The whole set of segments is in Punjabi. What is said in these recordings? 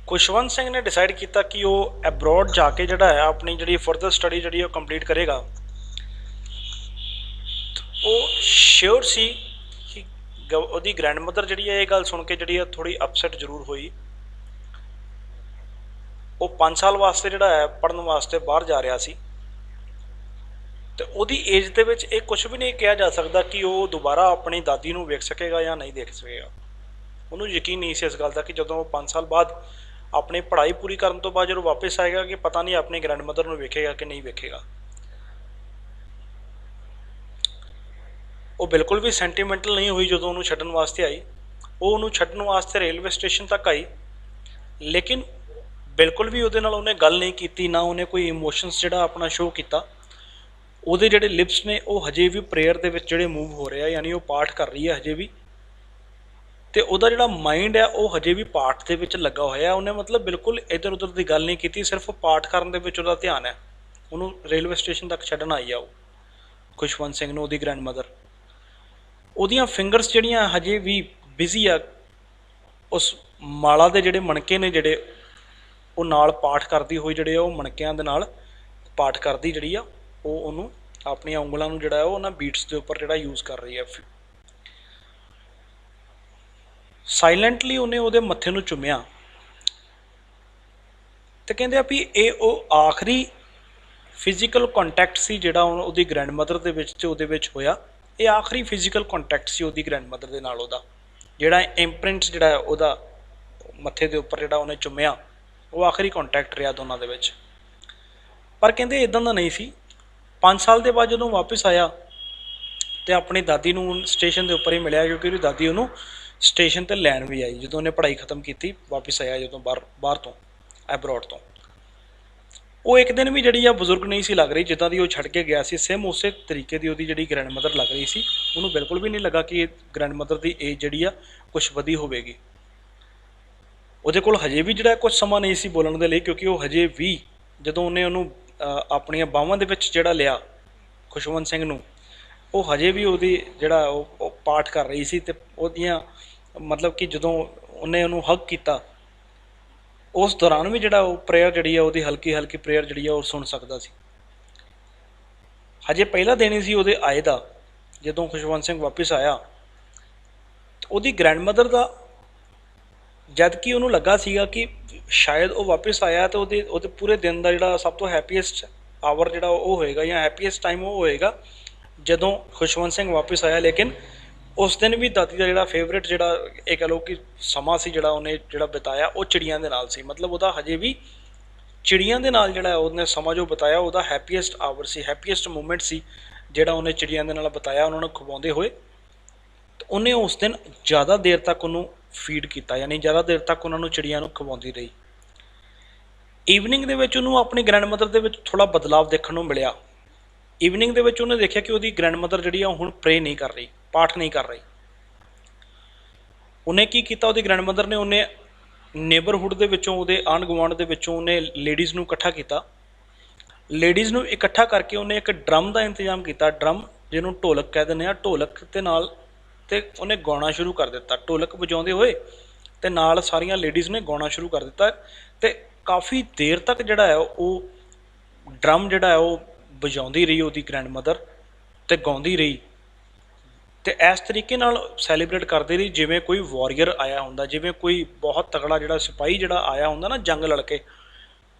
ਖੁਸ਼ਵੰਤ ਸਿੰਘ ਨੇ ਡਿਸਾਈਡ ਕੀਤਾ ਕਿ ਉਹ ਐਬਰੋਡ ਜਾ ਕੇ ਜਿਹੜਾ ਹੈ ਆਪਣੀ ਜਿਹੜੀ ਫਰਦਰ ਸਟੱਡੀ ਜਿਹੜੀ ਉਹ ਕੰਪਲੀਟ ਕਰੇਗਾ। ਉਹ ਸ਼ਿਓਰ ਸੀ ਕਿ ਉਹਦੀ ਗ੍ਰੈਂਡ ਮਦਰ ਜਿਹੜੀ ਹੈ ਇਹ ਗੱਲ ਸੁਣ ਕੇ ਜਿਹੜੀ ਹੈ ਥੋੜ੍ਹੀ ਅਪਸੈਟ ਜ਼ਰੂਰ ਹੋਈ। ਉਹ 5 ਸਾਲ ਵਾਸਤੇ ਜਿਹੜਾ ਹੈ ਪੜ੍ਹਨ ਵਾਸਤੇ ਬਾਹਰ ਜਾ ਰਿਹਾ ਸੀ ਤੇ ਉਹਦੀ ਏਜ ਦੇ ਵਿੱਚ ਇਹ ਕੁਝ ਵੀ ਨਹੀਂ ਕਿਹਾ ਜਾ ਸਕਦਾ ਕਿ ਉਹ ਦੁਬਾਰਾ ਆਪਣੀ ਦਾਦੀ ਨੂੰ ਵੇਖ ਸਕੇਗਾ ਜਾਂ ਨਹੀਂ ਦੇਖ ਸਕੇਗਾ। ਉਹਨੂੰ ਯਕੀਨ ਨਹੀਂ ਸੀ ਇਸ ਗੱਲ ਦਾ ਕਿ ਜਦੋਂ 5 ਸਾਲ ਬਾਅਦ ਆਪਣੀ ਪੜ੍ਹਾਈ ਪੂਰੀ ਕਰਨ ਤੋਂ ਬਾਅਦ ਜਦੋਂ ਵਾਪਸ ਆਏਗਾ ਕਿ ਪਤਾ ਨਹੀਂ ਆਪਣੀ ਗ੍ਰੈਂਡ ਮਦਰ ਨੂੰ ਵੇਖੇਗਾ ਕਿ ਨਹੀਂ ਵੇਖੇਗਾ। ਉਹ ਬਿਲਕੁਲ ਵੀ ਸੈਂਟੀਮੈਂਟਲ ਨਹੀਂ ਹੋਈ ਜਦੋਂ ਉਹਨੂੰ ਛੱਡਣ ਵਾਸਤੇ ਆਈ। ਉਹ ਉਹਨੂੰ ਛੱਡਣ ਵਾਸਤੇ ਰੇਲਵੇ ਸਟੇਸ਼ਨ ਤੱਕ ਆਈ, ਲੇਕਿਨ ਬਿਲਕੁਲ ਵੀ ਉਹਦੇ ਨਾਲ ਉਹਨੇ ਗੱਲ ਨਹੀਂ ਕੀਤੀ, ਨਾ ਉਹਨੇ ਕੋਈ ਇਮੋਸ਼ਨਸ ਜਿਹੜਾ ਆਪਣਾ ਸ਼ੋਅ ਕੀਤਾ। ਉਹਦੇ ਜਿਹੜੇ ਲਿਪਸ ਨੇ ਉਹ ਹਜੇ ਵੀ ਪ੍ਰੇਅਰ ਦੇ ਵਿੱਚ ਜਿਹੜੇ ਮੂਵ ਹੋ ਰਿਹਾ, ਯਾਨੀ ਉਹ ਪਾਠ ਕਰ ਰਹੀ ਹੈ ਹਜੇ ਵੀ, ਅਤੇ ਉਹਦਾ ਜਿਹੜਾ ਮਾਈਂਡ ਹੈ ਉਹ ਹਜੇ ਵੀ ਪਾਠ ਦੇ ਵਿੱਚ ਲੱਗਾ ਹੋਇਆ। ਉਹਨੇ ਮਤਲਬ ਬਿਲਕੁਲ ਇੱਧਰ ਉੱਧਰ ਦੀ ਗੱਲ ਨਹੀਂ ਕੀਤੀ, ਸਿਰਫ ਪਾਠ ਕਰਨ ਦੇ ਵਿੱਚ ਉਹਦਾ ਧਿਆਨ ਹੈ। ਉਹਨੂੰ ਰੇਲਵੇ ਸਟੇਸ਼ਨ ਤੱਕ ਛੱਡਣ ਆਈ ਆ ਉਹ ਖੁਸ਼ਵੰਤ ਸਿੰਘ ਨੂੰ, ਉਹਦੀ ਗ੍ਰੈਂਡ ਮਦਰ। ਉਹਦੀਆਂ ਫਿੰਗਰਸ ਜਿਹੜੀਆਂ ਹਜੇ ਵੀ ਬਿਜ਼ੀ ਆ ਉਸ ਮਾਲਾ ਦੇ ਜਿਹੜੇ ਮਣਕੇ ਨੇ ਜਿਹੜੇ ਉਹ ਨਾਲ ਪਾਠ ਕਰਦੀ ਹੋਈ, ਜਿਹੜੇ ਉਹ ਮਣਕਿਆਂ ਦੇ ਨਾਲ ਪਾਠ ਕਰਦੀ ਜਿਹੜੀ ਆ ਉਹ ਉਹਨੂੰ ਆਪਣੀਆਂ ਉਂਗਲਾਂ ਨੂੰ ਜਿਹੜਾ ਉਹ ਉਹਨਾਂ ਬੀਟਸ ਦੇ ਉੱਪਰ ਜਿਹੜਾ ਯੂਜ਼ ਕਰ ਰਹੀ ਹੈ। ਸਾਇਲੈਂਟਲੀ ਉਹਨੇ ਉਹਦੇ ਮੱਥੇ ਨੂੰ ਚੁੰਮਿਆ ਤੇ ਕਹਿੰਦੇ ਆ ਵੀ ਇਹ ਉਹ ਆਖਰੀ ਫਿਜ਼ੀਕਲ ਕੰਟੈਕਟ ਸੀ ਜਿਹੜਾ ਉਹਦੀ ਗ੍ਰੈਂਡ ਮਦਰ ਦੇ ਵਿੱਚ ਤੇ ਉਹਦੇ ਵਿੱਚ ਹੋਇਆ। ਇਹ ਆਖਰੀ ਫਿਜ਼ੀਕਲ ਕੰਟੈਕਟ ਸੀ ਉਹਦੀ ਗ੍ਰੈਂਡ ਮਦਰ ਦੇ ਨਾਲ। ਉਹਦਾ ਜਿਹੜਾ ਇੰਪ੍ਰਿੰਟ ਜਿਹੜਾ ਉਹਦਾ ਮੱਥੇ ਦੇ ਉੱਪਰ ਜਿਹੜਾ ਉਹਨੇ ਚੁੰਮਿਆ ਉਹ ਆਖਰੀ ਕੰਟੈਕਟ ਰਿਹਾ ਦੋਨਾਂ ਦੇ ਵਿੱਚ। ਪਰ ਕਹਿੰਦੇ ਇੱਦਾਂ ਦਾ ਨਹੀਂ ਸੀ। 5 ਸਾਲ ਦੇ ਬਾਅਦ ਜਦੋਂ ਵਾਪਸ ਆਇਆ ਤੇ ਆਪਣੀ ਦਾਦੀ ਨੂੰ ਸਟੇਸ਼ਨ ਦੇ ਉੱਪਰ ਹੀ ਮਿਲਿਆ, ਕਿਉਂਕਿ ਉਹਦੀ ਦਾਦੀ ਉਹਨੂੰ ਸਟੇਸ਼ਨ 'ਤੇ ਲੈਣ ਵੀ ਆਈ ਜਦੋਂ ਉਹਨੇ ਪੜ੍ਹਾਈ ਖਤਮ ਕੀਤੀ, ਵਾਪਸ ਆਇਆ ਜਦੋਂ ਬਾਹਰ ਤੋਂ ਐਬਰੋਡ ਤੋਂ। ਉਹ ਇੱਕ ਦਿਨ ਵੀ ਜਿਹੜੀ ਆ ਬਜ਼ੁਰਗ ਨਹੀਂ ਸੀ ਲੱਗ ਰਹੀ ਜਿੱਦਾਂ ਦੀ ਉਹ ਛੱਡ ਕੇ ਗਿਆ ਸੀ। ਸੇਮ ਉਸੇ ਤਰੀਕੇ ਦੀ ਉਹਦੀ ਜਿਹੜੀ ਗ੍ਰੈਂਡ ਮਦਰ ਲੱਗ ਰਹੀ ਸੀ। ਉਹਨੂੰ ਬਿਲਕੁਲ ਵੀ ਨਹੀਂ ਲੱਗਾ ਕਿ ਇਹ ਗ੍ਰੈਂਡ ਮਦਰ ਦੀ ਏਜ ਜਿਹੜੀ ਆ ਕੁਛ ਵਧੀ ਹੋਵੇਗੀ। ਉਹਦੇ ਕੋਲ ਹਜੇ ਵੀ ਜਿਹੜਾ ਕੁਛ ਸਮਾਂ ਨਹੀਂ ਸੀ ਬੋਲਣ ਦੇ ਲਈ, ਕਿਉਂਕਿ ਉਹ ਹਜੇ ਵੀ ਜਦੋਂ ਉਹਨੇ ਉਹਨੂੰ ਆਪਣੀਆਂ ਬਾਹਾਂ ਦੇ ਵਿੱਚ ਜਿਹੜਾ ਲਿਆ ਖੁਸ਼ਵੰਤ ਸਿੰਘ ਨੂੰ, ਉਹ ਹਜੇ ਵੀ ਉਹਦੀ ਜਿਹੜਾ ਉਹ ਪਾਠ ਕਰ ਰਹੀ ਸੀ। ਅਤੇ ਉਹਦੀਆਂ ਮਤਲਬ ਕਿ ਜਦੋਂ ਉਹਨੇ ਉਹਨੂੰ ਹੱਗ ਕੀਤਾ ਉਸ ਦੌਰਾਨ ਵੀ ਜਿਹੜਾ ਉਹ ਪ੍ਰੇਅਰ ਜਿਹੜੀ ਆ ਉਹਦੀ ਹਲਕੀ ਹਲਕੀ ਪ੍ਰੇਅਰ ਜਿਹੜੀ ਆ ਉਹ ਸੁਣ ਸਕਦਾ ਸੀ। ਹਜੇ ਪਹਿਲਾ ਦਿਨ ਹੀ ਸੀ ਉਹਦੇ ਆਏ ਦਾ ਜਦੋਂ ਖੁਸ਼ਵੰਤ ਸਿੰਘ ਵਾਪਸ ਆਇਆ। ਉਹਦੀ ਗ੍ਰੈਂਡ ਮਦਰ ਦਾ ਜਦ ਕਿ ਉਹਨੂੰ ਲੱਗਾ ਸੀਗਾ ਕਿ ਸ਼ਾਇਦ ਉਹ ਵਾਪਸ ਆਇਆ ਤਾਂ ਉਹਦੇ ਪੂਰੇ ਦਿਨ ਦਾ ਜਿਹੜਾ ਸਭ ਤੋਂ ਹੈਪੀਐਸਟ ਆਵਰ ਜਿਹੜਾ ਉਹ ਹੋਏਗਾ ਜਾਂ ਹੈਪੀਐਸਟ ਟਾਈਮ ਉਹ ਹੋਏਗਾ ਜਦੋਂ ਖੁਸ਼ਵੰਤ ਸਿੰਘ ਵਾਪਸ ਆਇਆ। ਲੇਕਿਨ ਉਸ ਦਿਨ ਵੀ ਦਾਦੀ ਦਾ ਜਿਹੜਾ ਫੇਵਰੇਟ ਜਿਹੜਾ ਇਹ ਕਹਿ ਲਓ ਕਿ ਸਮਾਂ ਸੀ ਜਿਹੜਾ ਉਹਨੇ ਜਿਹੜਾ ਬਿਤਾਇਆ ਉਹ ਚਿੜੀਆਂ ਦੇ ਨਾਲ ਸੀ। ਮਤਲਬ ਉਹਦਾ ਹਜੇ ਵੀ ਚਿੜੀਆਂ ਦੇ ਨਾਲ ਜਿਹੜਾ ਉਹਨੇ ਸਮਾਂ ਜੋ ਬਿਤਾਇਆ ਉਹਦਾ ਹੈਪੀਐਸਟ ਆਵਰ ਸੀ, ਹੈਪੀਐਸਟ ਮੂਮੈਂਟ ਸੀ ਜਿਹੜਾ ਉਹਨੇ ਚਿੜੀਆਂ ਦੇ ਨਾਲ ਬਿਤਾਇਆ ਉਹਨਾਂ ਨੂੰ ਖਵਾਉਂਦੇ ਹੋਏ। ਉਹਨੇ ਉਸ ਦਿਨ ਜ਼ਿਆਦਾ ਦੇਰ ਤੱਕ ਉਹਨੂੰ ਫੀਡ ਕੀਤਾ, ਯਾਨੀ ਜ਼ਿਆਦਾ ਦੇਰ ਤੱਕ ਉਹਨਾਂ ਨੂੰ ਚਿੜੀਆਂ ਨੂੰ ਖਵਾਉਂਦੀ ਰਹੀ। ਈਵਨਿੰਗ ਦੇ ਵਿੱਚ ਉਹਨੂੰ ਆਪਣੀ ਗ੍ਰੈਂਡ ਮਦਰ ਦੇ ਵਿੱਚ ਥੋੜ੍ਹਾ ਬਦਲਾਵ ਦੇਖਣ ਨੂੰ ਮਿਲਿਆ। ਈਵਨਿੰਗ ਦੇ ਵਿੱਚ ਉਹਨੇ ਦੇਖਿਆ ਕਿ ਉਹਦੀ ਗ੍ਰੈਂਡ ਮਦਰ ਜਿਹੜੀ ਆ ਹੁਣ ਪ੍ਰੇ ਨਹੀਂ ਕਰ ਰਹੀ, ਪਾਠ ਨਹੀਂ ਕਰ ਰਹੀ। ਉਹਨੇ ਕੀ ਕੀਤਾ, ਉਹਦੀ ਗ੍ਰੈਂਡ ਮਦਰ ਨੇ ਉਹਨੇ ਨੇਬਰਹੁੱਡ ਦੇ ਵਿੱਚੋਂ, ਉਹਦੇ ਆਂਢ ਗੁਆਂਢ ਦੇ ਵਿੱਚੋਂ ਉਹਨੇ ਲੇਡੀਜ਼ ਨੂੰ ਇਕੱਠਾ ਕੀਤਾ। ਲੇਡੀਜ਼ ਨੂੰ ਇਕੱਠਾ ਕਰਕੇ ਉਹਨੇ ਇੱਕ ਡਰਮ ਦਾ ਇੰਤਜ਼ਾਮ ਕੀਤਾ, ਡਰਮ ਜਿਹਨੂੰ ਢੋਲਕ ਕਹਿ ਦਿੰਦੇ ਆ, ਢੋਲਕ ਦੇ ਨਾਲ ਅਤੇ ਉਹਨੇ ਗਾਉਣਾ ਸ਼ੁਰੂ ਕਰ ਦਿੱਤਾ ਢੋਲਕ ਵਜਾਉਂਦੇ ਹੋਏ, ਅਤੇ ਨਾਲ ਸਾਰੀਆਂ ਲੇਡੀਜ਼ ਨੇ ਗਾਉਣਾ ਸ਼ੁਰੂ ਕਰ ਦਿੱਤਾ। ਅਤੇ ਕਾਫੀ ਦੇਰ ਤੱਕ ਜਿਹੜਾ ਹੈ ਉਹ ਡਰਮ ਜਿਹੜਾ ਹੈ ਉਹ ਵਜਾਉਂਦੀ ਰਹੀ ਉਹਦੀ ਗ੍ਰੈਂਡ ਮਦਰ, ਅਤੇ ਗਾਉਂਦੀ ਰਹੀ। ਅਤੇ ਇਸ ਤਰੀਕੇ ਨਾਲ ਸੈਲੀਬ੍ਰੇਟ ਕਰਦੇ ਰਹੀ ਜਿਵੇਂ ਕੋਈ ਵਾਰੀਅਰ ਆਇਆ ਹੁੰਦਾ, ਜਿਵੇਂ ਕੋਈ ਬਹੁਤ ਤਕੜਾ ਜਿਹੜਾ ਸਿਪਾਹੀ ਜਿਹੜਾ ਆਇਆ ਹੁੰਦਾ ਨਾ ਜੰਗ ਲੜ ਕੇ,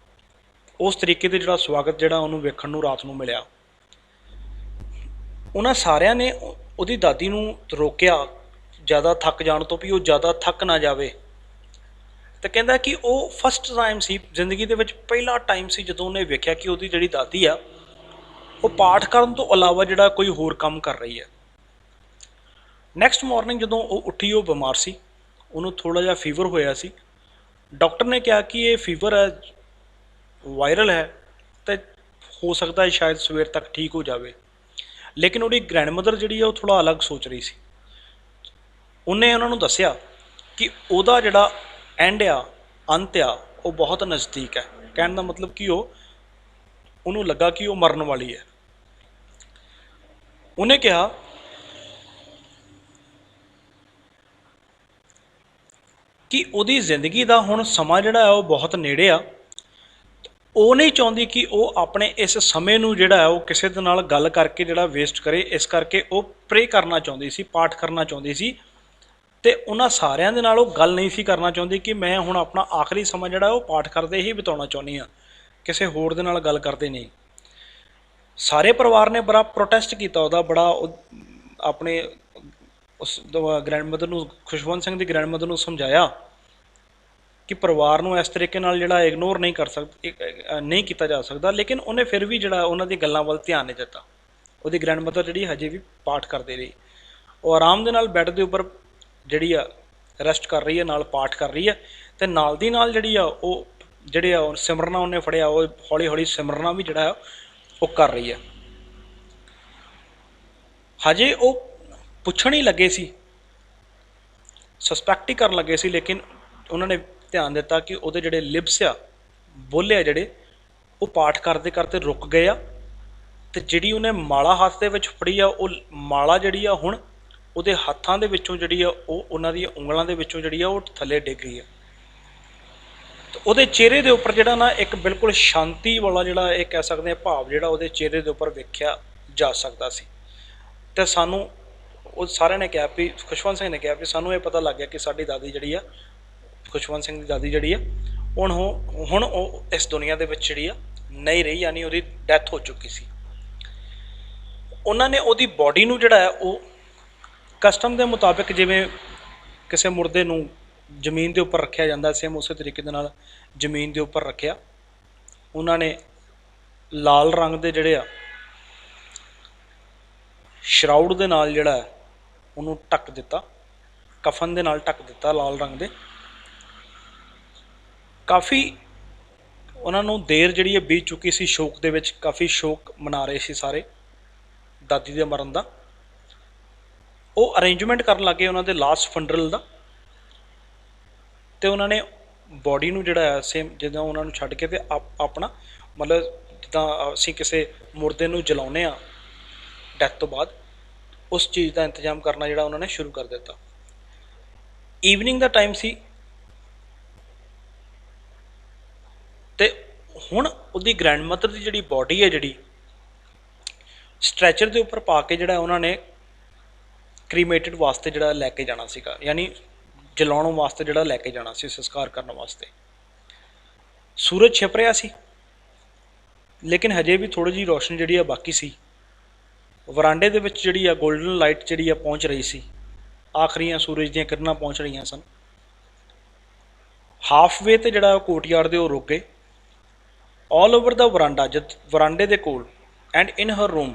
ਉਸ ਤਰੀਕੇ ਦੇ ਜਿਹੜਾ ਸਵਾਗਤ ਜਿਹੜਾ ਉਹਨੂੰ ਵੇਖਣ ਨੂੰ ਰਾਤ ਨੂੰ ਮਿਲਿਆ। ਉਹਨਾਂ ਸਾਰਿਆਂ ਨੇ ਉਹਦੀ ਦਾਦੀ ਨੂੰ ਰੋਕਿਆ ਜ਼ਿਆਦਾ ਥੱਕ ਜਾਣ ਤੋਂ, ਵੀ ਉਹ ਜ਼ਿਆਦਾ ਥੱਕ ਨਾ ਜਾਵੇ। ਅਤੇ ਕਹਿੰਦਾ ਕਿ ਉਹ ਫਸਟ ਟਾਈਮ ਸੀ ਜ਼ਿੰਦਗੀ ਦੇ ਵਿੱਚ, ਪਹਿਲਾ ਟਾਈਮ ਸੀ ਜਦੋਂ ਉਹਨੇ ਵੇਖਿਆ ਕਿ ਉਹਦੀ ਜਿਹੜੀ ਦਾਦੀ ਆ ਉਹ ਪਾਠ ਕਰਨ ਤੋਂ ਇਲਾਵਾ ਜਿਹੜਾ ਕੋਈ ਹੋਰ ਕੰਮ ਕਰ ਰਹੀ ਹੈ। ਨੈਕਸਟ ਮਾਰਨਿੰਗ ਜਦੋਂ ਉਹ ਉੱਠੀ, ਉਹ ਬਿਮਾਰ ਸੀ, ਉਹਨੂੰ ਥੋੜ੍ਹਾ ਜਿਹਾ ਫੀਵਰ ਹੋਇਆ ਸੀ। ਡਾਕਟਰ ਨੇ ਕਿਹਾ ਕਿ ਇਹ ਫੀਵਰ ਹੈ, ਵਾਇਰਲ ਹੈ, ਅਤੇ ਹੋ ਸਕਦਾ ਹੈ ਸ਼ਾਇਦ ਸਵੇਰ ਤੱਕ ਠੀਕ ਹੋ ਜਾਵੇ। ਲੇਕਿਨ ਉਹਦੀ ਗ੍ਰੈਂਡ ਮਦਰ ਜਿਹੜੀ ਆ ਉਹ ਥੋੜ੍ਹਾ ਅਲੱਗ ਸੋਚ ਰਹੀ ਸੀ। ਉਹਨੇ ਉਹਨਾਂ ਨੂੰ ਦੱਸਿਆ ਕਿ ਉਹਦਾ ਜਿਹੜਾ ਐਂਡ ਆ, ਅੰਤ ਆ, ਉਹ ਬਹੁਤ ਨਜ਼ਦੀਕ ਹੈ। ਕਹਿਣ ਦਾ ਮਤਲਬ ਕਿ ਉਹਨੂੰ ਲੱਗਾ ਕਿ ਉਹ ਮਰਨ ਵਾਲੀ ਹੈ। ਉਹਨੇ ਕਿਹਾ कि ਉਹਦੀ ਜ਼ਿੰਦਗੀ ਦਾ ਹੁਣ ਸਮਾਂ ਜਿਹੜਾ ਹੈ ਉਹ ਬਹੁਤ ਨੇੜੇ ਆ। ਉਹ ਨਹੀਂ ਚਾਹੁੰਦੀ ਕਿ ਉਹ ਆਪਣੇ ਇਸ ਸਮੇਂ ਨੂੰ ਜਿਹੜਾ ਹੈ ਉਹ ਕਿਸੇ ਦੇ ਨਾਲ ਗੱਲ ਕਰਕੇ ਜਿਹੜਾ ਵੇਸਟ ਕਰੇ। ਇਸ ਕਰਕੇ ਉਹ ਪ੍ਰੇ ਕਰਨਾ ਚਾਹੁੰਦੀ ਸੀ, ਪਾਠ ਕਰਨਾ ਚਾਹੁੰਦੀ ਸੀ, ਅਤੇ ਉਹਨਾਂ ਸਾਰਿਆਂ ਦੇ ਨਾਲ ਉਹ ਗੱਲ ਨਹੀਂ ਸੀ ਕਰਨਾ ਚਾਹੁੰਦੀ ਕਿ ਮੈਂ ਹੁਣ ਆਪਣਾ ਆਖਰੀ ਸਮਾਂ ਜਿਹੜਾ ਉਹ ਪਾਠ ਕਰਦੇ ਹੀ ਬਿਤਾਉਣਾ ਚਾਹੁੰਦੀ ਹਾਂ, ਕਿਸੇ ਹੋਰ ਦੇ ਨਾਲ ਗੱਲ ਕਰਦੇ ਨਹੀਂ। ਸਾਰੇ ਪਰਿਵਾਰ ਨੇ ਬੜਾ ਪ੍ਰੋਟੈਸਟ ਕੀਤਾ ਉਹਦਾ, ਬੜਾ ਆਪਣੇ ਉਸ ਗ੍ਰੈਂਡ ਮਦਰ ਨੂੰ, ਖੁਸ਼ਵੰਤ ਸਿੰਘ ਦੀ ਗ੍ਰੈਂਡ ਮਦਰ ਨੂੰ ਸਮਝਾਇਆ ਕਿ ਪਰਿਵਾਰ ਨੂੰ ਇਸ ਤਰੀਕੇ ਨਾਲ ਜਿਹੜਾ ਇਗਨੋਰ ਨਹੀਂ ਨਹੀਂ ਕੀਤਾ ਜਾ ਸਕਦਾ। ਲੇਕਿਨ ਉਹਨੇ ਫਿਰ ਵੀ ਜਿਹੜਾ ਉਹਨਾਂ ਦੀ ਗੱਲਾਂ ਵੱਲ ਧਿਆਨ ਨਹੀਂ ਦਿੱਤਾ। ਉਹਦੀ ਗ੍ਰੈਂਡ ਮਦਰ ਜਿਹੜੀ ਹਜੇ ਵੀ ਪਾਠ ਕਰਦੇ ਰਹੀ। ਉਹ ਆਰਾਮ ਦੇ ਨਾਲ ਬੈੱਡ ਦੇ ਉੱਪਰ ਜਿਹੜੀ ਆ ਰੈਸਟ ਕਰ ਰਹੀ ਹੈ, ਨਾਲ ਪਾਠ ਕਰ ਰਹੀ ਹੈ, ਅਤੇ ਨਾਲ ਦੀ ਨਾਲ ਜਿਹੜੀ ਆ ਉਹ ਜਿਹੜੇ ਆ ਸਿਮਰਨਾ ਉਹਨੇ ਫੜਿਆ, ਉਹ ਹੌਲੀ ਹੌਲੀ ਸਿਮਰਨਾ ਵੀ ਜਿਹੜਾ ਉਹ ਕਰ ਰਹੀ ਹੈ। ਹਜੇ ਉਹ ਪੁੱਛਣ ਹੀ ਲੱਗੇ ਸੀ, ਸਸਪੈਕਟ ਹੀ ਕਰਨ ਲੱਗੇ ਸੀ, ਲੇਕਿਨ ਉਹਨਾਂ ਨੇ ਧਿਆਨ ਦਿੱਤਾ ਕਿ ਉਹਦੇ ਜਿਹੜੇ ਲਿਪਸ ਆ, ਬੋਲੇ ਆ ਜਿਹੜੇ, ਉਹ ਪਾਠ ਕਰਦੇ ਕਰਦੇ ਰੁਕ ਗਏ ਆ। ਅਤੇ ਜਿਹੜੀ ਉਹਨੇ ਮਾਲਾ ਹੱਥ ਦੇ ਵਿੱਚ ਫੜੀ ਆ, ਉਹ ਮਾਲਾ ਜਿਹੜੀ ਆ ਹੁਣ ਉਹਦੇ ਹੱਥਾਂ ਦੇ ਵਿੱਚੋਂ ਜਿਹੜੀ ਆ ਉਹ ਉਹਨਾਂ ਦੀਆਂ ਉਂਗਲਾਂ ਦੇ ਵਿੱਚੋਂ ਜਿਹੜੀ ਆ ਉਹ ਥੱਲੇ ਡਿੱਗ ਗਈ ਆ। ਅਤੇ ਉਹਦੇ ਚਿਹਰੇ ਦੇ ਉੱਪਰ ਜਿਹੜਾ ਨਾ ਇੱਕ ਬਿਲਕੁਲ ਸ਼ਾਂਤੀ ਵਾਲਾ ਜਿਹੜਾ ਇਹ ਕਹਿ ਸਕਦੇ ਹਾਂ ਭਾਵ ਜਿਹੜਾ ਉਹਦੇ ਚਿਹਰੇ ਦੇ ਉੱਪਰ ਵੇਖਿਆ ਜਾ ਸਕਦਾ ਸੀ। ਅਤੇ ਸਾਨੂੰ ਉਹ ਸਾਰਿਆਂ ਨੇ ਕਿਹਾ ਵੀ, ਖੁਸ਼ਵੰਤ ਸਿੰਘ ਨੇ ਕਿਹਾ ਵੀ ਸਾਨੂੰ ਇਹ ਪਤਾ ਲੱਗ ਗਿਆ ਕਿ ਸਾਡੀ ਦਾਦੀ ਜਿਹੜੀ ਆ, ਖੁਸ਼ਵੰਤ ਸਿੰਘ ਦੀ ਦਾਦੀ ਜਿਹੜੀ ਆ, ਹੁਣ ਉਹ ਇਸ ਦੁਨੀਆ ਦੇ ਵਿੱਚ ਜਿਹੜੀ ਆ ਨਹੀਂ ਰਹੀ, ਯਾਨੀ ਉਹਦੀ ਡੈਥ ਹੋ ਚੁੱਕੀ ਸੀ। ਉਹਨਾਂ ਨੇ ਉਹਦੀ ਬੋਡੀ ਨੂੰ ਜਿਹੜਾ ਹੈ ਉਹ ਕਸਟਮ ਦੇ ਮੁਤਾਬਿਕ, ਜਿਵੇਂ ਕਿਸੇ ਮੁਰਦੇ ਨੂੰ ਜ਼ਮੀਨ ਦੇ ਉੱਪਰ ਰੱਖਿਆ ਜਾਂਦਾ, ਸੇਮ ਉਸੇ ਤਰੀਕੇ ਦੇ ਨਾਲ ਜ਼ਮੀਨ ਦੇ ਉੱਪਰ ਰੱਖਿਆ। ਉਹਨਾਂ ਨੇ ਲਾਲ ਰੰਗ ਦੇ ਜਿਹੜੇ ਆ ਸ਼ਰਾਊਡ ਦੇ ਨਾਲ ਜਿਹੜਾ ਉਹਨੂੰ ਢੱਕ ਦਿੱਤਾ, ਕਫਨ ਦੇ ਨਾਲ ਢੱਕ ਦਿੱਤਾ ਲਾਲ ਰੰਗ ਦੇ। ਕਾਫੀ ਉਹਨਾਂ ਨੂੰ ਦੇਰ ਜਿਹੜੀ ਹੈ ਬੀਤ ਚੁੱਕੀ ਸੀ ਸ਼ੋਕ ਦੇ ਵਿੱਚ, ਕਾਫੀ ਸ਼ੋਕ ਮਨਾ ਰਹੇ ਸੀ ਸਾਰੇ ਦਾਦੀ ਦੇ ਮਰਨ ਦਾ। ਉਹ ਅਰੇਂਜਮੈਂਟ ਕਰਨ ਲੱਗੇ ਉਹਨਾਂ ਦੇ ਲਾਸਟ ਫੰਡਰਲ ਦਾ, ਅਤੇ ਉਹਨਾਂ ਨੇ ਬੋਡੀ ਨੂੰ ਜਿਹੜਾ ਹੈ ਸੇਮ ਜਿੱਦਾਂ ਉਹਨਾਂ ਨੂੰ ਛੱਡ ਕੇ ਅਤੇ ਆਪਣਾ ਮਤਲਬ ਜਿੱਦਾਂ ਅਸੀਂ ਕਿਸੇ ਮੁਰਦੇ ਨੂੰ ਜਲਾਉਂਦੇ ਹਾਂ ਡੈਥ ਤੋਂ ਬਾਅਦ, ਉਸ ਚੀਜ਼ ਦਾ ਇੰਤਜ਼ਾਮ ਕਰਨਾ ਜਿਹੜਾ ਉਹਨਾਂ ਨੇ ਸ਼ੁਰੂ ਕਰ ਦਿੱਤਾ। ਈਵਨਿੰਗ ਦਾ ਟਾਈਮ ਸੀ, ਅਤੇ ਹੁਣ ਉਹਦੀ ਗ੍ਰੈਂਡ ਮਦਰ ਦੀ ਜਿਹੜੀ ਬੋਡੀ ਹੈ ਜਿਹੜੀ ਸਟ੍ਰੈਚਰ ਦੇ ਉੱਪਰ ਪਾ ਕੇ ਜਿਹੜਾ ਉਹਨਾਂ ਨੇ ਕ੍ਰੀਮੇਟਡ ਵਾਸਤੇ ਜਿਹੜਾ ਲੈ ਕੇ ਜਾਣਾ ਸੀਗਾ, ਯਾਨੀ ਜਲਾਉਣ ਵਾਸਤੇ ਜਿਹੜਾ ਲੈ ਕੇ ਜਾਣਾ ਸੀ, ਸੰਸਕਾਰ ਕਰਨ ਵਾਸਤੇ। ਸੂਰਜ ਛਿਪ ਰਿਹਾ ਸੀ, ਲੇਕਿਨ ਹਜੇ ਵੀ ਥੋੜ੍ਹੀ ਜਿਹੀ ਰੋਸ਼ਨੀ ਜਿਹੜੀ ਆ ਬਾਕੀ ਸੀ। ਵਰਾਂਡੇ ਦੇ ਵਿੱਚ ਜਿਹੜੀ ਆ ਗੋਲਡਨ ਲਾਈਟ ਜਿਹੜੀ ਆ ਪਹੁੰਚ ਰਹੀ ਸੀ, ਆਖਰੀਆਂ ਸੂਰਜ ਦੀਆਂ ਕਿਰਨਾਂ ਪਹੁੰਚ ਰਹੀਆਂ ਸਨ। ਹਾਫਵੇ 'ਤੇ ਜਿਹੜਾ ਕੋਰਟਯਾਰਡ ਦੇ ਉਹ ਰੁਕ ਗਏ। ਆਲ ਓਵਰ ਦਾ ਵਰਾਂਡਾ, ਜਦ ਵਰਾਂਡੇ ਦੇ ਕੋਲ, and in her room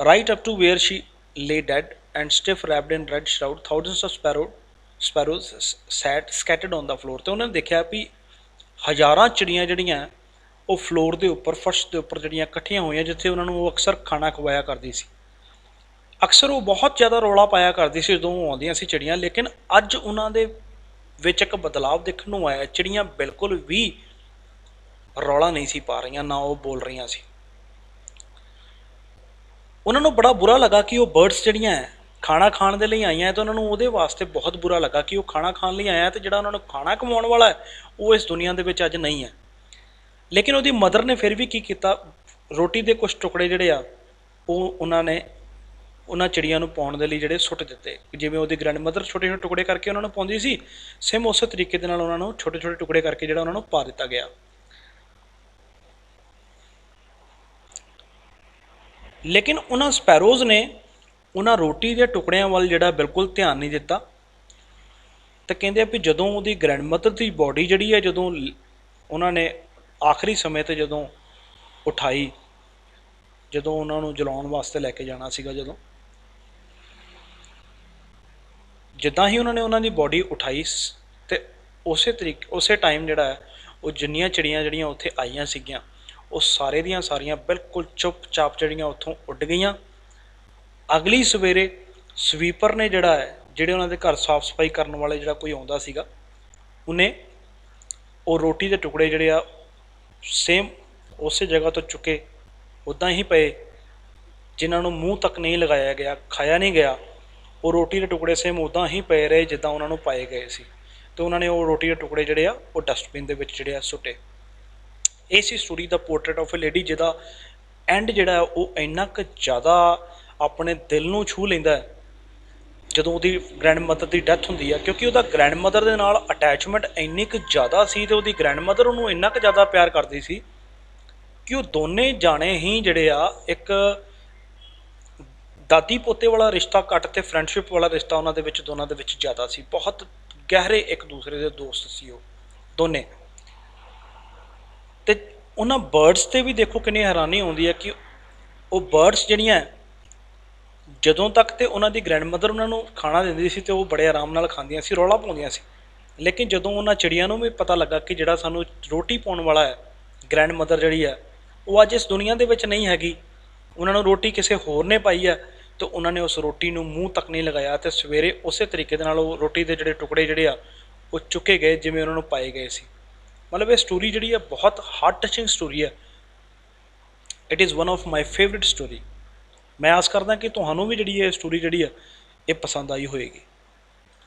right up to where she lay dead and stiff wrapped in red shroud, thousands of sparrows sat scattered on the floor। ਤੇ ਉਹਨਾਂ ਨੇ ਦੇਖਿਆ ਵੀ ਹਜ਼ਾਰਾਂ ਚਿੜੀਆਂ ਜਿਹੜੀਆਂ ਉਹ ਫਲੋਰ ਦੇ ਉੱਪਰ, ਫਰਸ਼ ਦੇ ਉੱਪਰ ਜਿਹੜੀਆਂ ਇਕੱਠੀਆਂ ਹੋਈਆਂ, ਜਿੱਥੇ ਉਹਨਾਂ ਨੂੰ ਉਹ ਅਕਸਰ ਖਾਣਾ ਖਵਾਇਆ ਕਰਦੀ ਸੀ। ਅਕਸਰ ਉਹ ਬਹੁਤ ਜ਼ਿਆਦਾ ਰੌਲਾ ਪਾਇਆ ਕਰਦੀ ਸੀ ਜਦੋਂ ਉਹ ਆਉਂਦੀਆਂ ਸੀ ਚਿੜੀਆਂ, ਲੇਕਿਨ ਅੱਜ ਉਹਨਾਂ ਦੇ ਵਿੱਚ ਇੱਕ ਬਦਲਾਵ ਦੇਖਣ ਨੂੰ ਆਇਆ। ਚਿੜੀਆਂ ਬਿਲਕੁਲ ਵੀ ਰੌਲਾ ਨਹੀਂ ਸੀ ਪਾ ਰਹੀਆਂ, ਨਾ ਉਹ ਬੋਲ ਰਹੀਆਂ ਸੀ। ਉਹਨਾਂ ਨੂੰ ਬੜਾ ਬੁਰਾ ਲੱਗਾ ਕਿ ਉਹ ਬਰਡਸ ਜਿਹੜੀਆਂ ਹੈ ਖਾਣਾ ਖਾਣ ਦੇ ਲਈ ਆਈਆਂ, ਤਾਂ ਉਹਨਾਂ ਨੂੰ ਉਹਦੇ ਵਾਸਤੇ ਬਹੁਤ ਬੁਰਾ ਲੱਗਾ ਕਿ ਉਹ ਖਾਣਾ ਖਾਣ ਲਈ ਆਇਆ, ਅਤੇ ਜਿਹੜਾ ਉਹਨਾਂ ਨੂੰ ਖਾਣਾ ਕਮਾਉਣ ਵਾਲਾ ਹੈ ਉਹ ਇਸ ਦੁਨੀਆ ਦੇ ਵਿੱਚ ਅੱਜ ਨਹੀਂ ਹੈ। ਲੇਕਿਨ ਉਹਦੀ ਮਦਰ ਨੇ ਫਿਰ ਵੀ ਕੀ ਕੀਤਾ, ਰੋਟੀ ਦੇ ਕੁਝ ਟੁਕੜੇ ਜਿਹੜੇ ਆ ਉਹ ਉਹਨਾਂ ਨੇ ਉਹਨਾਂ ਚਿੜੀਆਂ ਨੂੰ ਪਾਉਣ ਦੇ ਲਈ ਜਿਹੜੇ ਸੁੱਟ ਦਿੱਤੇ। ਜਿਵੇਂ ਉਹਦੀ ਗ੍ਰੈਂਡ ਮਦਰ ਛੋਟੇ ਛੋਟੇ ਟੁਕੜੇ ਕਰਕੇ ਉਹਨਾਂ ਨੂੰ ਪਾਉਂਦੀ ਸੀ, ਸੇਮ ਉਸੇ ਤਰੀਕੇ ਦੇ ਨਾਲ ਉਹਨਾਂ ਨੂੰ ਛੋਟੇ ਛੋਟੇ ਟੁਕੜੇ ਕਰਕੇ ਜਿਹੜਾ ਉਹਨਾਂ ਨੂੰ ਪਾ ਦਿੱਤਾ ਗਿਆ। ਲੇਕਿਨ ਉਹਨਾਂ ਸਪੈਰੋਜ਼ ਨੇ ਉਹਨਾਂ ਰੋਟੀ ਦੇ ਟੁਕੜਿਆਂ ਵੱਲ ਜਿਹੜਾ ਬਿਲਕੁਲ ਧਿਆਨ ਨਹੀਂ ਦਿੱਤਾ। ਤਾਂ ਕਹਿੰਦੇ ਆ ਵੀ ਜਦੋਂ ਉਹਦੀ ਗ੍ਰੈਂਡ ਮਦਰ ਦੀ ਬੋਡੀ ਜਿਹੜੀ ਹੈ, ਜਦੋਂ ਉਹਨਾਂ ਨੇ ਆਖਰੀ ਸਮੇਂ 'ਤੇ ਜਦੋਂ ਉਠਾਈ, ਜਦੋਂ ਉਹਨਾਂ ਨੂੰ ਜਲਾਉਣ ਵਾਸਤੇ ਲੈ ਕੇ ਜਾਣਾ ਸੀਗਾ, ਜਿੱਦਾਂ ਹੀ ਉਹਨਾਂ ਨੇ ਉਹਨਾਂ ਦੀ ਬੋਡੀ ਉਠਾਈ, ਅਤੇ ਉਸੇ ਟਾਈਮ ਜਿਹੜਾ ਹੈ ਉਹ ਜਿੰਨੀਆਂ ਚਿੜੀਆਂ ਜਿਹੜੀਆਂ ਉੱਥੇ ਆਈਆਂ ਸੀਗੀਆਂ, ਉਹ ਸਾਰੇ ਦੀਆਂ ਸਾਰੀਆਂ ਬਿਲਕੁਲ ਚੁੱਪ ਚਾਪ ਜਿਹੜੀਆਂ ਉੱਥੋਂ ਉੱਡ ਗਈਆਂ। ਅਗਲੀ ਸਵੇਰੇ ਸਵੀਪਰ ਨੇ ਜਿਹੜਾ ਹੈ, ਜਿਹੜੇ ਉਹਨਾਂ ਦੇ ਘਰ ਸਾਫ਼ ਸਫਾਈ ਕਰਨ ਵਾਲੇ ਜਿਹੜਾ ਕੋਈ ਆਉਂਦਾ ਸੀਗਾ, ਉਹਨੇ ਉਹ ਰੋਟੀ ਦੇ ਟੁਕੜੇ ਜਿਹੜੇ ਆ ਸੇਮ ਉਸੇ ਜਗ੍ਹਾ ਤੋਂ ਚੁੱਕੇ ਉੱਦਾਂ ਹੀ ਪਏ, ਜਿਨ੍ਹਾਂ ਨੂੰ ਮੂੰਹ ਤੱਕ ਨਹੀਂ ਲਗਾਇਆ ਗਿਆ, ਖਾਇਆ ਨਹੀਂ ਗਿਆ, ਉਹ ਰੋਟੀ ਦੇ ਟੁਕੜੇ ਸੇਮ ਉੱਦਾਂ ਹੀ ਪਏ ਰਹੇ ਜਿੱਦਾਂ ਉਹਨਾਂ ਨੂੰ ਪਾਏ ਗਏ ਸੀ, ਅਤੇ ਉਹਨਾਂ ਨੇ ਉਹ ਰੋਟੀ ਦੇ ਟੁਕੜੇ ਜਿਹੜੇ ਆ ਉਹ ਡਸਟਬਿਨ ਦੇ ਵਿੱਚ ਜਿਹੜੇ ਆ ਸੁੱਟੇ। ਇਹ ਸੀ ਸਟੋਰੀ ਦਾ ਪੋਰਟਰੇਟ ਆਫ ਏ ਲੇਡੀ, ਜਿਹਦਾ ਐਂਡ ਜਿਹੜਾ ਉਹ ਇੰਨਾ ਕੁ ਜ਼ਿਆਦਾ ਆਪਣੇ ਦਿਲ ਨੂੰ ਛੂਹ ਲੈਂਦਾ ਹੈ ਜਦੋਂ ਉਹਦੀ ਗ੍ਰੈਂਡ ਮਦਰ ਦੀ ਡੈਥ ਹੁੰਦੀ ਹੈ, ਕਿਉਂਕਿ ਉਹਦਾ ਗ੍ਰੈਂਡ ਮਦਰ ਦੇ ਨਾਲ ਅਟੈਚਮੈਂਟ ਇੰਨੀ ਕੁ ਜ਼ਿਆਦਾ ਸੀ ਅਤੇ ਉਹਦੀ ਗ੍ਰੈਂਡ ਮਦਰ ਉਹਨੂੰ ਇੰਨਾ ਕੁ ਜ਼ਿਆਦਾ ਪਿਆਰ ਕਰਦੀ ਸੀ ਕਿ ਉਹ ਦੋਨੇ ਜਾਣੇ ਹੀ ਜਿਹੜੇ ਆ ਇੱਕ ਦਾਦੀ ਪੋਤੇ ਵਾਲਾ ਰਿਸ਼ਤਾ ਘੱਟ ਅਤੇ ਫਰੈਂਡਸ਼ਿਪ ਵਾਲਾ ਰਿਸ਼ਤਾ ਉਹਨਾਂ ਦੇ ਵਿੱਚ ਦੋਨਾਂ ਦੇ ਵਿੱਚ ਜ਼ਿਆਦਾ ਸੀ। ਬਹੁਤ ਗਹਿਰੇ ਇੱਕ ਦੂਸਰੇ ਦੇ ਦੋਸਤ ਸੀ ਉਹ ਦੋਨੇ। ਅਤੇ ਉਹਨਾਂ ਬਰਡਸ 'ਤੇ ਵੀ ਦੇਖੋ ਕਿੰਨੀ ਹੈਰਾਨੀ ਆਉਂਦੀ ਹੈ ਕਿ ਉਹ ਬਰਡਸ ਜਿਹੜੀਆਂ ਜਦੋਂ ਤੱਕ ਤੇ ਉਹਨਾਂ ਦੀ ਗ੍ਰੈਂਡ ਮਦਰ ਉਹਨਾਂ ਨੂੰ ਖਾਣਾ ਦਿੰਦੀ ਸੀ ਅਤੇ ਉਹ ਬੜੇ ਆਰਾਮ ਨਾਲ ਖਾਂਦੀਆਂ ਸੀ, ਰੌਲਾ ਪਾਉਂਦੀਆਂ ਸੀ, ਲੇਕਿਨ ਜਦੋਂ ਉਹਨਾਂ ਚਿੜੀਆਂ ਨੂੰ ਵੀ ਪਤਾ ਲੱਗਾ ਕਿ ਜਿਹੜਾ ਸਾਨੂੰ ਰੋਟੀ ਪਾਉਣ ਵਾਲਾ ਹੈ ਗ੍ਰੈਂਡ ਮਦਰ ਜਿਹੜੀ ਹੈ ਉਹ ਅੱਜ ਇਸ ਦੁਨੀਆ ਦੇ ਵਿੱਚ ਨਹੀਂ ਹੈਗੀ, ਉਹਨਾਂ ਨੂੰ ਰੋਟੀ ਕਿਸੇ ਹੋਰ ਨੇ ਪਾਈ ਹੈ, ਅਤੇ ਉਹਨਾਂ ਨੇ ਉਸ ਰੋਟੀ ਨੂੰ ਮੂੰਹ ਤੱਕ ਨਹੀਂ ਲਗਾਇਆ ਅਤੇ ਸਵੇਰੇ ਉਸੇ ਤਰੀਕੇ ਦੇ ਨਾਲ ਉਹ ਰੋਟੀ ਦੇ ਜਿਹੜੇ ਟੁਕੜੇ ਜਿਹੜੇ ਆ ਉਹ ਚੁੱਕੇ ਗਏ ਜਿਵੇਂ ਉਹਨਾਂ ਨੂੰ ਪਾਏ ਗਏ ਸੀ। ਮਤਲਬ ਇਹ ਸਟੋਰੀ ਜਿਹੜੀ ਹੈ ਬਹੁਤ ਹਾਰਟ ਟਚਿੰਗ ਸਟੋਰੀ ਹੈ। It is one of my favourite story. ਮੈਂ ਆਸ ਕਰਦਾ ਕਿ ਤੁਹਾਨੂੰ ਵੀ ਜਿਹੜੀ ਇਹ ਸਟੋਰੀ ਜਿਹੜੀ ਹੈ ਇਹ ਪਸੰਦ ਆਈ ਹੋਏਗੀ।